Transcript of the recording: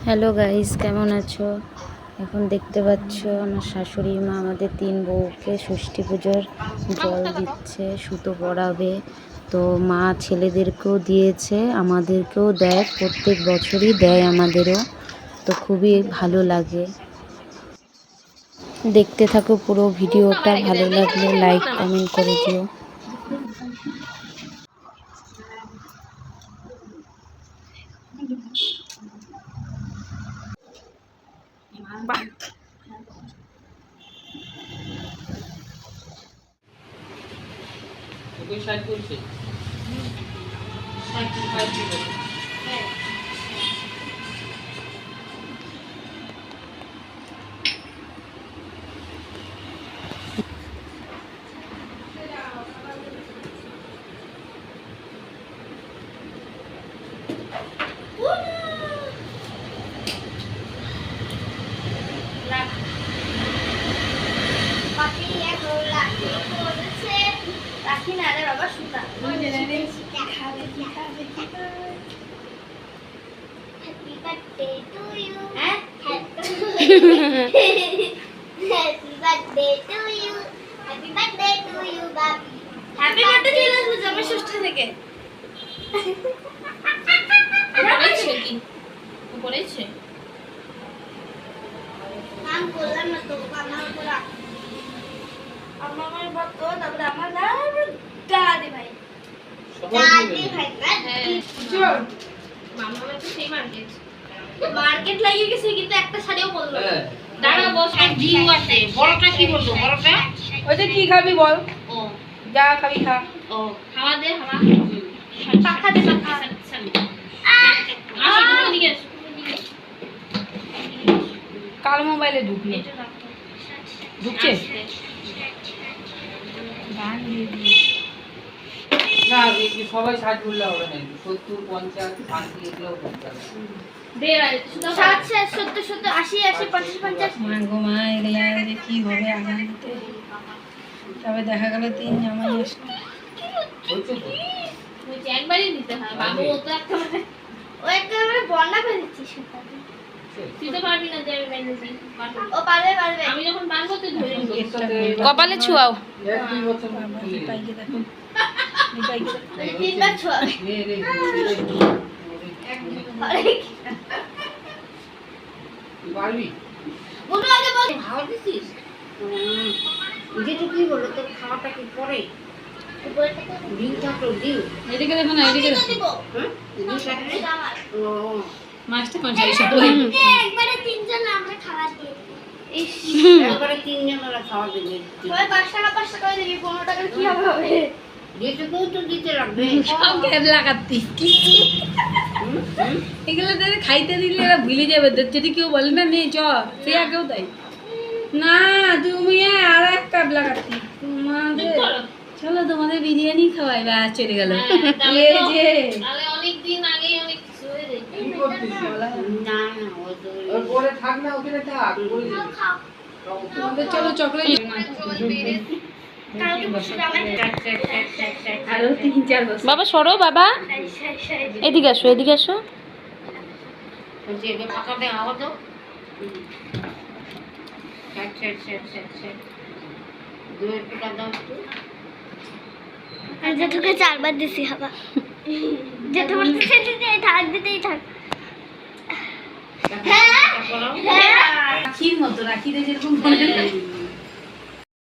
Hello guys, কেমন আছো? এখন দেখতে পাচ্ছ আমার শাশুড়ি মা আমাদের 3 বউকে ষষ্ঠী পুজোর জল দিচ্ছে, সুতো পরাবে। তো মা ছেলেদেরকেও দিয়েছে, আমাদেরকেও দেয়, প্রত্যেক বছরই দেয় আমাদেরও। তো খুবই ভালো লাগে। দেখতে থাকো পুরো ভিডিওটা, ভালো লাগলে লাইক কমেন্ট করে দিও। রাখি না রে বাবা, সুতা Happy birthday to you. Happy birthday to you. Happy birthday to you, Babi. Happy birthday to you, জামাই ষষ্ঠী থেকে। পড়েছে কি? পড়েছে? নাম বললাম না তো, আমার উপর আমার ভক্ত, তারপরে আমার দাদি ভাই। দাদি ভাই না? মামা তো সেই মার্কেট লাগিয়ে গেছে, কিন্তু একটা শাড়িও পরলো না। দাঁড়া বস, আর ভিউ আছে। বড়টা কি বলবো? বড়টা ওইটা কি খাবি বল? ও যা খাবি খা। ও খাওয়া দে হাওয়া। পাখা দে পাখা। আসো তুমি দিকে আসো। কার মোবাইলে ঢুকলো? ঢুকছে? গান দিয়ে দিয়ে। না সবাই 60 বললে হবে না, 70 50 শান্তি এগুলো করতে হবে। দে সুদা 60 70 70 80 80 50 50। মা গো মা, এগুলা যে কি হবে আগামীতে? তবে দেখা গেল 3 জামাই আসলো। হচ্ছে তো ওই যে একবারই দিতে হয় বাবু, ও তো একটা মানে ও একেবারে বন্যা করে দিচ্ছি সুতা দিয়ে। তুই তো পারবি না যে আমি বেঁধে দিই। ও পারবে পারবে। আমি যখন বাঁধবো তুই ধরে নিবি। কপালে ছুয়াও। 1-2 বছর বাবা, চলে পাইকে দেখো। পাইকে দেখো। তিনবার ছোঁয়াবে। রে তুই পারবি? বলু আগে বল। খাওয়া দিছিস? যেটা কি বলো তোর খাওয়াটা কি পরে ডিউটা তো ডিউ এদিকে দেখো না, এদিকে দেখো। দিব। এটা আমার। মাছটা কোন সাইজে? একবারে তিনজন আমরা খাওয়া দিয়ে। ইস, একবারে 3 জনেরা খাওয়া দেবে ওই 5 টাকা 5 টাকা দিবি, 15 টাকা কি হবে? যেটুকু তো দিতে লাগবে সব ক্যাবলা কাটতি। এগুলো তাদের খাইতে দিলে এরা ভুলে যাবে। যদি কেউ বলে না নে চ, সে আগেও তাই না, তুমি আর এক ক্যাবলা কাটতি তোমাদের। চলো তোমাদের বিরিয়ানি খাওয়াই, বা চলে গেল। এই যে তাহলে অনেক দিন আগেই অনেক কিছু হয়ে যায়। কি করছিস? না না ওই তো ওর পরে থাক না, ওখানে থাক বলে দিবি। তোমাদের চলো চকলেট কালকে বসে যাবে। আরো 3-4 বছর। বাবা সরো, বাবা এদিকে আসো, এদিকে আসো। বলছি এবে পাকাতে আওয়া দাও সেট দুই টাকা দাও একটু যেটুকু 4 বার দিছি হাবা। যেটা বলতে দিতেই থাক, দিতেই থাক। হ্যাঁ রাখির মতো, রাখিতে যেরকম বলে